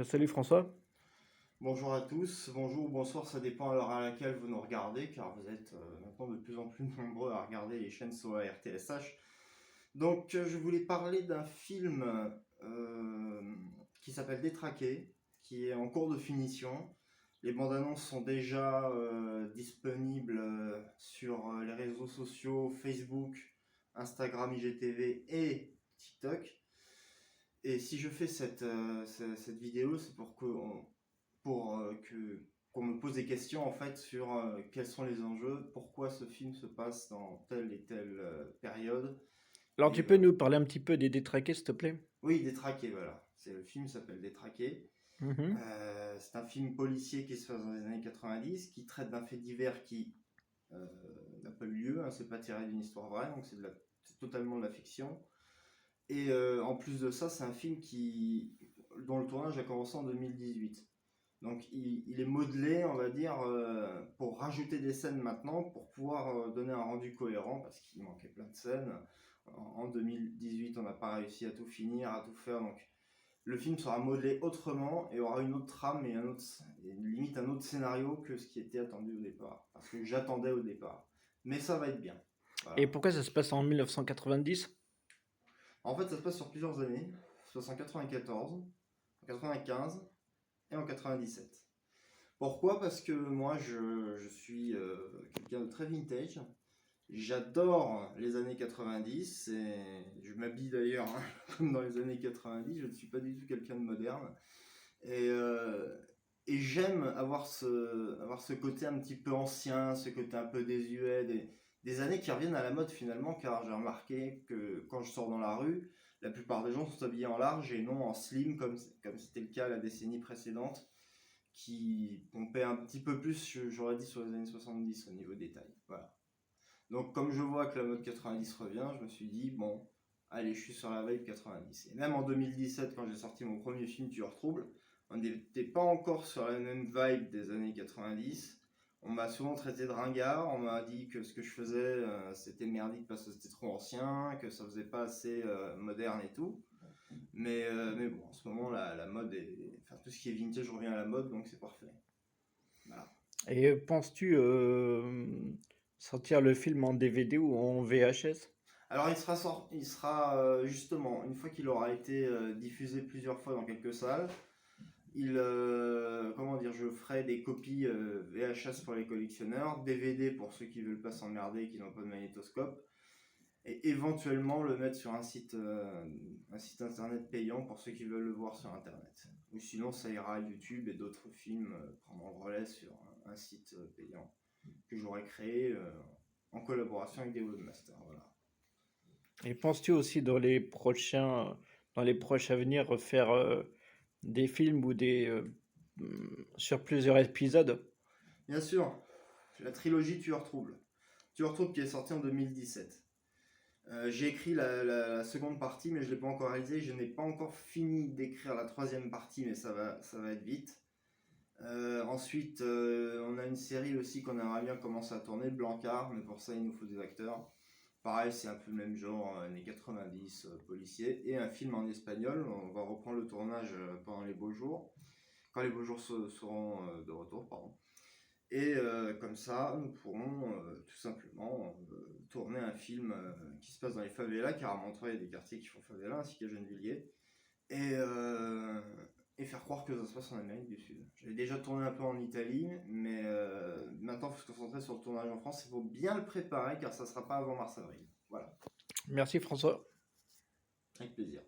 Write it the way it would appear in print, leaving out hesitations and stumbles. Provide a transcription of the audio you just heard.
Salut François. Bonjour à tous, bonjour ou bonsoir, ça dépend à l'heure à laquelle vous nous regardez, car vous êtes maintenant de plus en plus nombreux à regarder les chaînes SOA RTSH. Je voulais parler d'un film euh, qui s'appelle Détraqué, qui est en cours de finition. Les bandes annonces sont déjà disponibles sur les réseaux sociaux Facebook, Instagram, IGTV et TikTok. Et si je fais cette vidéo, c'est qu'on me pose des questions en fait sur quels sont les enjeux, pourquoi ce film se passe dans telle et telle période. Alors Et tu peux nous parler un petit peu des détraqués, s'il te plaît? oui, Détraqué, voilà. Le film s'appelle Détraqué. Mhm. C'est un film policier qui se passe dans les années 90, qui traite d'un fait divers qui euh, n'a pas eu lieu, hein, c'est pas tiré d'une histoire vraie, donc c'est totalement de la fiction. Et en plus de ça, c'est un film dont le tournage a commencé en 2018. Donc il est modelé, on va dire, pour rajouter des scènes maintenant, pour pouvoir donner un rendu cohérent, parce qu'il manquait plein de scènes. En 2018, on n'a pas réussi à tout finir, à tout faire. Donc le film sera modelé autrement et aura une autre trame et limite un autre scénario que ce qui était attendu au départ. Parce que j'attendais au départ. Mais ça va être bien. Et Voilà. pourquoi ça se passe en 1990? En fait, ça se passe sur plusieurs années. Ça se passe en 94, en 95 et en 97. Pourquoi? Parce que moi, je suis quelqu'un de très vintage. J'adore les années 90 et je m'habille d'ailleurs hein, comme dans les années 90. Je ne suis pas du tout quelqu'un de moderne. Et, euh, et j'aime avoir ce côté un petit peu ancien, ce côté un peu désuet, des années qui reviennent à la mode finalement, car j'ai remarqué que quand je sors dans la rue, la plupart des gens sont habillés en large et non en slim comme c'était le cas la décennie précédente qui pompait un petit peu plus, j'aurais dit, sur les années 70 au niveau détail. Voilà. Donc, comme je vois que la mode 90 revient, je me suis dit, bon, allez, je suis sur la vibe 90. Et même en 2017, quand j'ai sorti mon premier film Tueur Trouble, on n'était pas encore sur la même vibe des années 90. On m'a souvent traité de ringard, on m'a dit que ce que je faisais, c'était merdique parce que c'était trop ancien, que ça faisait pas assez moderne et tout. Mais bon, en ce moment, la mode enfin, tout ce qui est vintage revient à la mode, donc c'est parfait. Voilà. Et penses-tu sortir le film en DVD ou en VHS? Alors il sera justement, une fois qu'il aura été diffusé plusieurs fois dans quelques salles, comment dire, je ferai des copies VHS pour les collectionneurs, DVD pour ceux qui veulent pas s'emmerder et qui n'ont pas de magnétoscope, et éventuellement le mettre sur un site internet payant pour ceux qui veulent le voir sur internet. Ou sinon ça ira à YouTube et d'autres films prendront le relais sur un site payant que j'aurais créé en collaboration avec des webmasters. Voilà. Et penses-tu aussi dans les proches à venir, refaire des films ou sur plusieurs épisodes? Bien sûr, la trilogie Tueur Trouble. Tueur Trouble qui est sorti en 2017. J'ai écrit la seconde partie, mais je ne l'ai pas encore réalisée. Je n'ai pas encore fini d'écrire la troisième partie, mais ça va être vite. Ensuite, on a une série aussi qu'on aimerait bien commencer à tourner, Blancard, mais pour ça, il nous faut des acteurs. Pareil, c'est un peu le même genre, années 90, policier. Et un film en espagnol. On va reprendre le tournage pendant les beaux jours. Quand les beaux jours seront de retour, pardon. Et comme ça, nous pourrons tout simplement tourner un film qui se passe dans les favelas, car à Montreuil, il y a des quartiers qui font favela, ainsi qu'à Gennevilliers, et, euh, et faire croire que ça se passe en Amérique du Sud. J'avais déjà tourné un peu en Italie, mais maintenant, il faut se concentrer sur le tournage en France. Il faut bien le préparer, car ça ne sera pas avant mars-avril. Voilà, Merci François. avec plaisir.